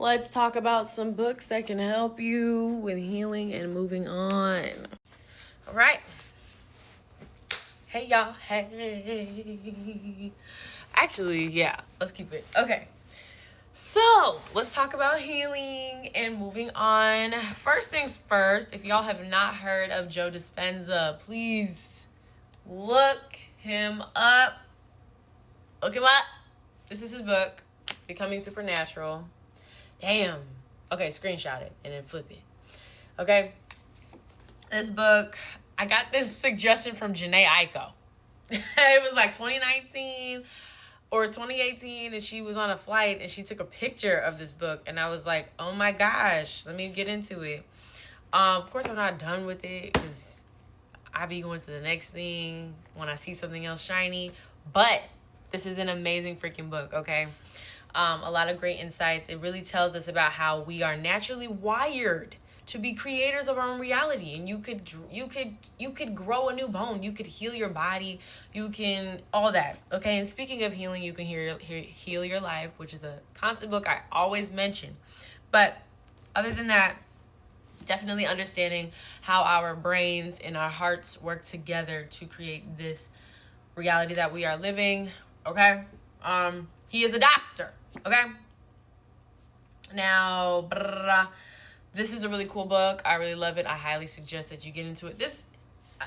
let's talk about some books that can help you with healing and moving on. All right. Hey, y'all. Hey. Actually, yeah, let's keep it. Okay. So, let's talk about healing and moving on. First things first, if y'all have not heard of Joe Dispenza, please look him up. Look him up. This is his book, Becoming Supernatural. Damn. Okay, screenshot it and then flip it. Okay. This book, I got this suggestion from Janae Aiko. It was like 2019 or 2018, and she was on a flight and she took a picture of this book, and I was like, oh my gosh, let me get into it. Of course, I'm not done with it because I be going to the next thing when I see something else shiny, but this is an amazing freaking book, okay? A lot of great insights. It really tells us about how we are naturally wired to be creators of our own reality, and you could grow a new bone, you could heal your body, you can all that, okay? And speaking of healing, you can heal your life, which is a constant book I always mention. But other than that, definitely understanding how our brains and our hearts work together to create this reality that we are living, okay? He is a doctor, okay? Now, this is a really cool book. I really love it. I highly suggest that you get into it.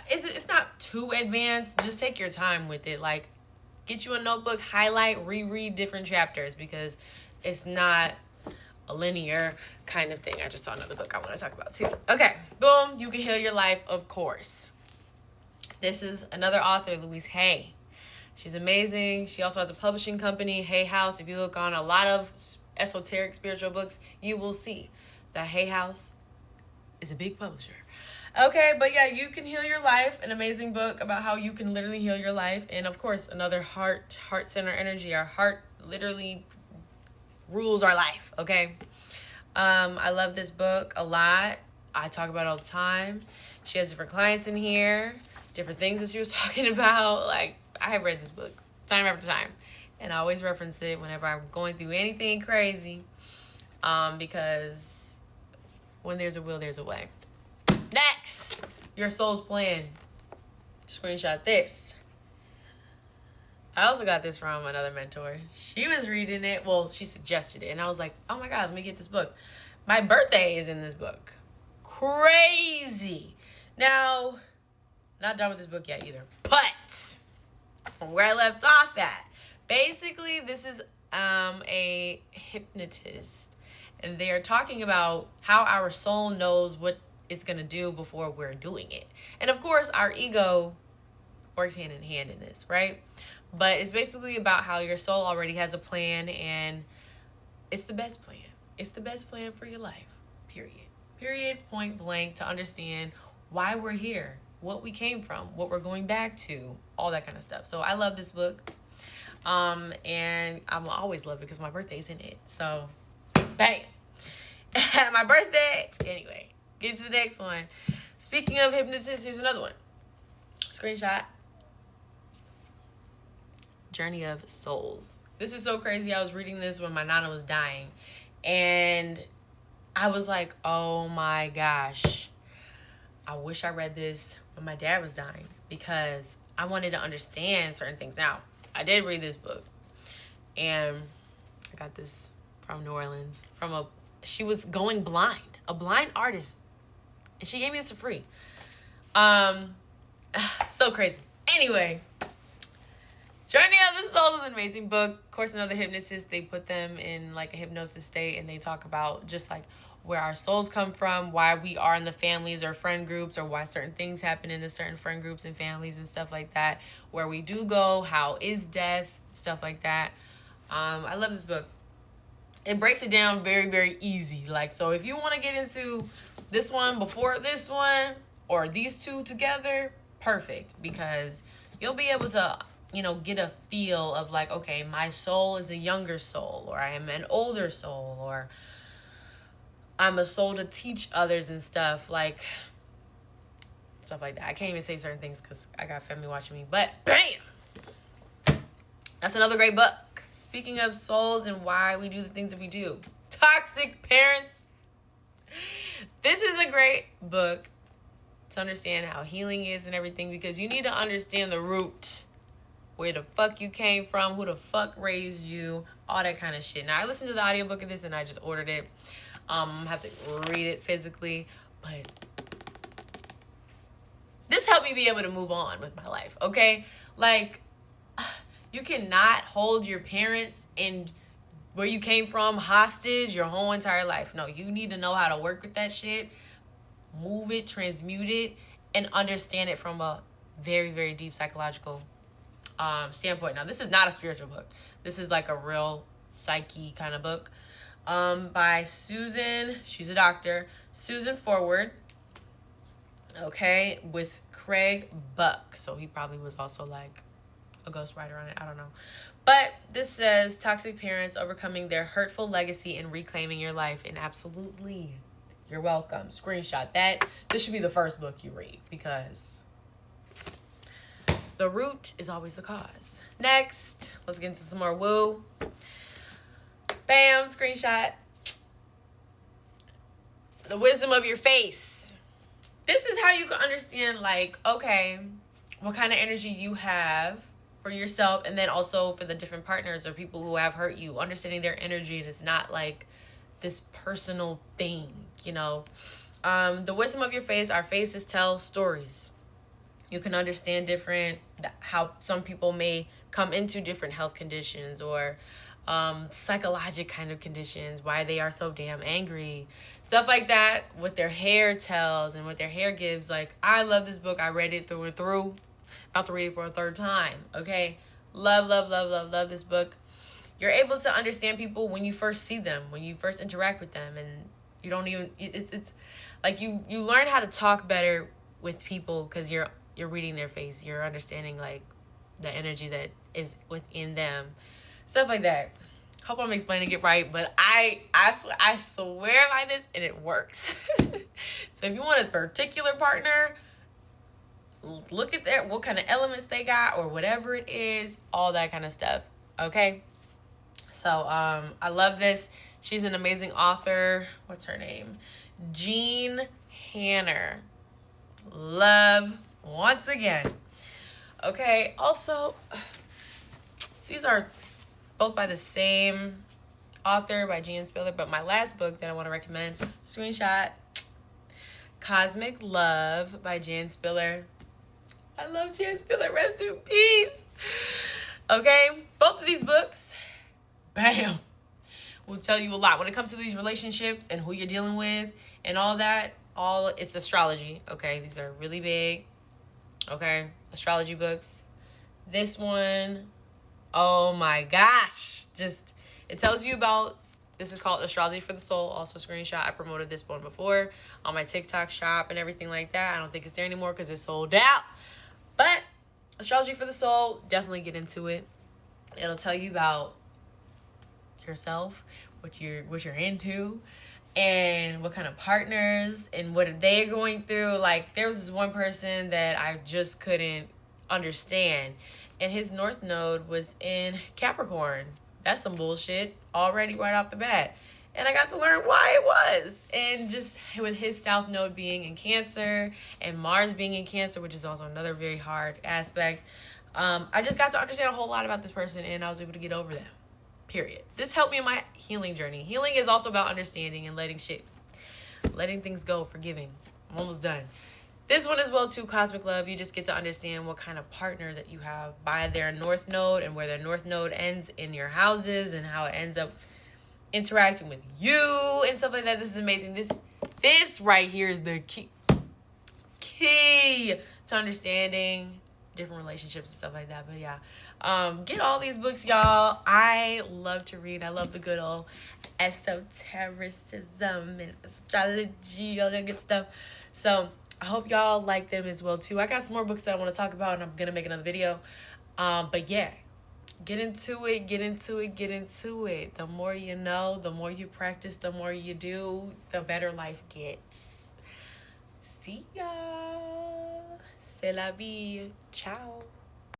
It's not too advanced. Just take your time with it. Like, get you a notebook, highlight, reread different chapters, because it's not a linear kind of thing. I just saw another book I want to talk about too. Okay, boom. You Can Heal Your Life, of course. This is another author, Louise Hay. She's amazing. She also has a publishing company, Hay House. If you look on a lot of esoteric spiritual books, you will see that Hay House is a big publisher. Okay, but yeah, You Can Heal Your Life, an amazing book about how you can literally heal your life. And of course, another heart center energy. Our heart literally rules our life, okay? I love this book a lot. I talk about it all the time. She has different clients in here, different things that she was talking about. Like, I have read this book time after time, and I always reference it whenever I'm going through anything crazy, because when there's a will, there's a way. Next, Your Soul's Plan. Screenshot this. I also got this from another mentor. She was reading it. Well, she suggested it, and I was like, oh my God, let me get this book. My birthday is in this book. Crazy. Now, not done with this book yet either, but from where I left off at, basically, this is a hypnotist, and they are talking about how our soul knows what it's going to do before we're doing it. And of course, our ego works hand in hand in this, right? But it's basically about how your soul already has a plan, and it's the best plan. It's the best plan for your life, period. Period, point blank, to understand why we're here, what we came from, what we're going back to, all that kind of stuff. So I love this book. And I'm always love it because my birthday's in it. So, bam. My birthday. Anyway, get to the next one. Speaking of hypnosis, here's another one. Screenshot. Journey of Souls. This is so crazy. I was reading this when my nana was dying, and I was like, oh my gosh, I wish I read this when my dad was dying, because I wanted to understand certain things. Now, I did read this book, and I got this from New Orleans, she was going blind, a blind artist, and she gave me this for free. So crazy. Anyway, Journey of the Soul is an amazing book. Of course, another hypnotist, they put them in like a hypnosis state, and they talk about just like where our souls come from, why we are in the families or friend groups, or why certain things happen in the certain friend groups and families and stuff like that, where we do go, how is death, stuff like that. I love this book. It breaks it down very, very easy. Like, so if you want to get into this one before this one, or these two together, perfect, because you'll be able to, get a feel of like, okay, my soul is a younger soul, or I am an older soul, or I'm a soul to teach others and stuff like that. I can't even say certain things because I got family watching me, but bam! That's another great book. Speaking of souls and why we do the things that we do. Toxic Parents. This is a great book to understand how healing is and everything, because you need to understand the root, where the fuck you came from, who the fuck raised you, all that kind of shit. Now, I listened to the audiobook of this and I just ordered it. I have to read it physically, but this helped me be able to move on with my life, okay? Like, you cannot hold your parents and where you came from hostage your whole entire life. No, you need to know how to work with that shit, move it, transmute it, and understand it from a very, very deep psychological standpoint. Now, this is not a spiritual book. This is like a real psyche kind of book by Susan. She's a doctor. Susan Forward. Okay, with Craig Buck. So he probably was also like a ghostwriter on it. I don't know. But this says Toxic Parents, Overcoming Their Hurtful Legacy and Reclaiming Your Life. And absolutely, you're welcome. Screenshot that. This should be the first book you read, because the root is always the cause. Next, let's get into some more woo. Bam, screenshot. The Wisdom of Your Face. This is how you can understand, like, okay, what kind of energy you have for yourself, and then also for the different partners or people who have hurt you. Understanding their energy, and it's not like this personal thing, you know. The wisdom of your face. Our faces tell stories. You can understand how some people may come into different health conditions or psychological kind of conditions, why they are so damn angry, stuff like that. What their hair tells and what their hair gives. Like, I love this book. I read it through and through. About to read it for a third time. Okay, love this book. You're able to understand people when you first see them, when you first interact with them, and you don't even. It's like you learn how to talk better with people because you're reading their face. You're understanding like the energy that is within them. Stuff like that. Hope I'm explaining it right, but I swear by this, and it works. So if you want a particular partner, look at what kind of elements they got or whatever it is, all that kind of stuff. Okay? So I love this. She's an amazing author. What's her name? Jean Hanner. Love once again. Okay, also, these are both by the same author, by Jan Spiller, but my last book that I want to recommend, screenshot, Cosmic Love by Jan Spiller. I love Jan Spiller, rest in peace. Okay, both of these books, bam, will tell you a lot when it comes to these relationships and who you're dealing with and all that. It's astrology. Okay, these are really big. Okay, astrology books. This one, oh my gosh, just it tells you about. This is called Astrology for the Soul. Also screenshot. I promoted this one before on my TikTok shop and everything like that. I don't think it's there anymore because it's sold out. But Astrology for the Soul, definitely get into it. It'll tell you about yourself, what you're into, and what kind of partners and what they're going through. Like, there was this one person that I just couldn't understand, and his North Node was in Capricorn. That's some bullshit already right off the bat. And I got to learn why it was. And just with his South Node being in Cancer and Mars being in Cancer, which is also another very hard aspect, I just got to understand a whole lot about this person, and I was able to get over them. Period. This helped me in my healing journey. Healing is also about understanding and letting things go, forgiving. I'm almost done. This one as well too, Cosmic Love. You just get to understand what kind of partner that you have by their North Node and where their North Node ends in your houses and how it ends up interacting with you and stuff like that. This is amazing. This right here is the key to understanding different relationships and stuff like that. But yeah, get all these books, y'all. I love to read. I love the good old esotericism and astrology, all that good stuff. So I hope y'all like them as well too. I got some more books that I want to talk about, and I'm gonna make another video. But yeah, get into it. The more you know, the more you practice, the more you do, the better life gets. See ya. C'est la vie. Ciao.